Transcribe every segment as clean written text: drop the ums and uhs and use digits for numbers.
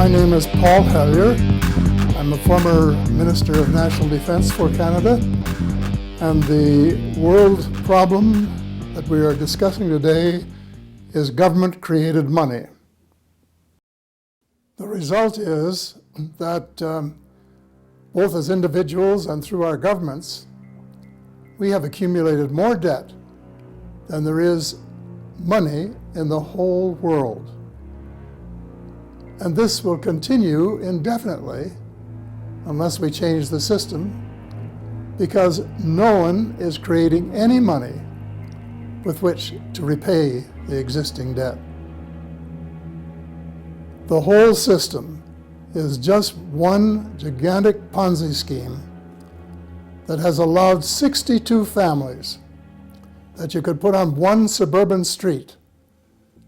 My name is Paul Hellyer. I'm a former Minister of National Defence for Canada, and the world problem that we are discussing today is government-created money. The result is that both as individuals and through our governments, we have accumulated more debt than there is money in the whole world. And this will continue indefinitely unless we change the system, because no one is creating any money with which to repay the existing debt. The whole system is just one gigantic Ponzi scheme that has allowed 62 families that you could put on one suburban street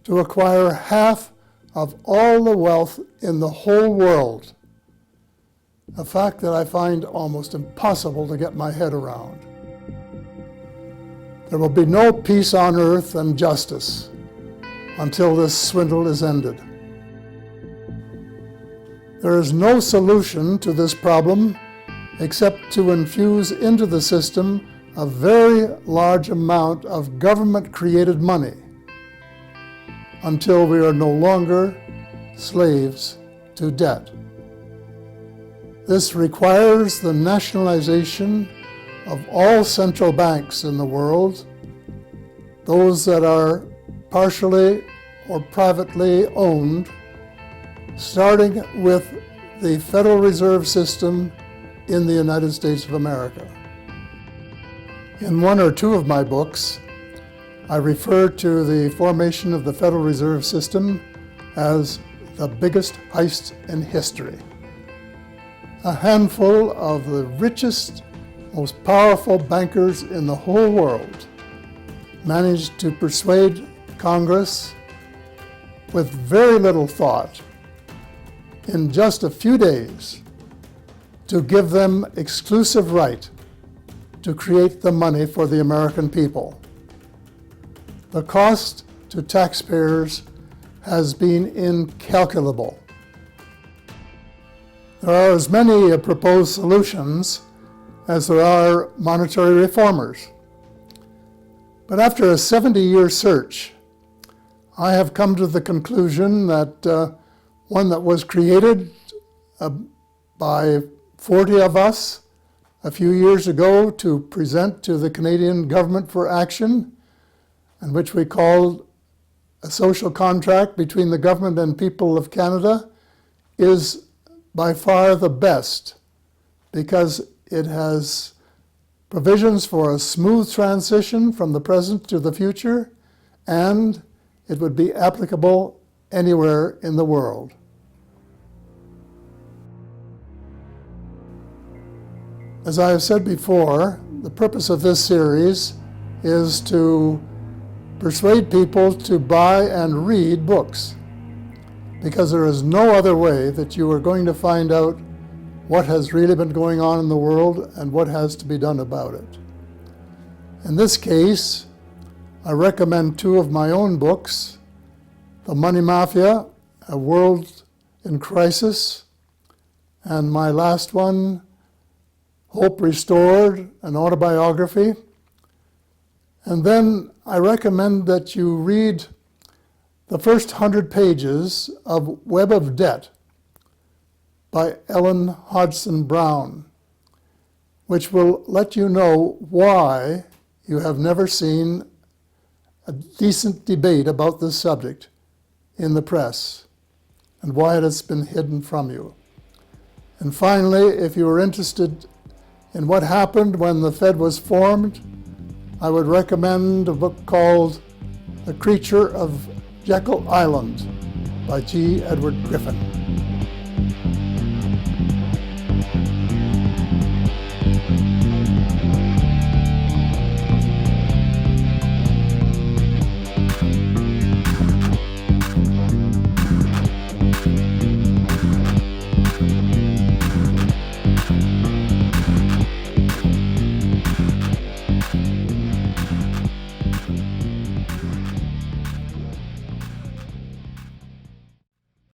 to acquire half of all the wealth in the whole world, a fact that I find almost impossible to get my head around. There will be no peace on earth and justice until this swindle is ended. There is no solution to this problem except to infuse into the system a very large amount of government-created money until we are no longer slaves to debt. This requires the nationalization of all central banks in the world, those that are partially or privately owned, starting with the Federal Reserve System in the United States of America. In one or two of my books, I refer to the formation of the Federal Reserve System as the biggest heist in history. A handful of the richest, most powerful bankers in the whole world managed to persuade Congress with very little thought in just a few days to give them exclusive right to create the money for the American people. The cost to taxpayers has been incalculable. There are as many proposed solutions as there are monetary reformers. But after a 70-year search, I have come to the conclusion that one that was created by 40 of us a few years ago to present to the Canadian government for action, and which we called a social contract between the government and people of Canada, is by far the best, because it has provisions for a smooth transition from the present to the future, and it would be applicable anywhere in the world. As I have said before, the purpose of this series is to persuade people to buy and read books, because there is no other way that you are going to find out what has really been going on in the world and what has to be done about it. In this case, I recommend two of my own books, The Money Mafia, A World in Crisis, and my last one, Hope Restored, an autobiography. And then I recommend that you read the first 100 pages of Web of Debt by Ellen Hodgson Brown, which will let you know why you have never seen a decent debate about this subject in the press and why it has been hidden from you. And finally, if you are interested in what happened when the Fed was formed, I would recommend a book called The Creature of Jekyll Island by G. Edward Griffin.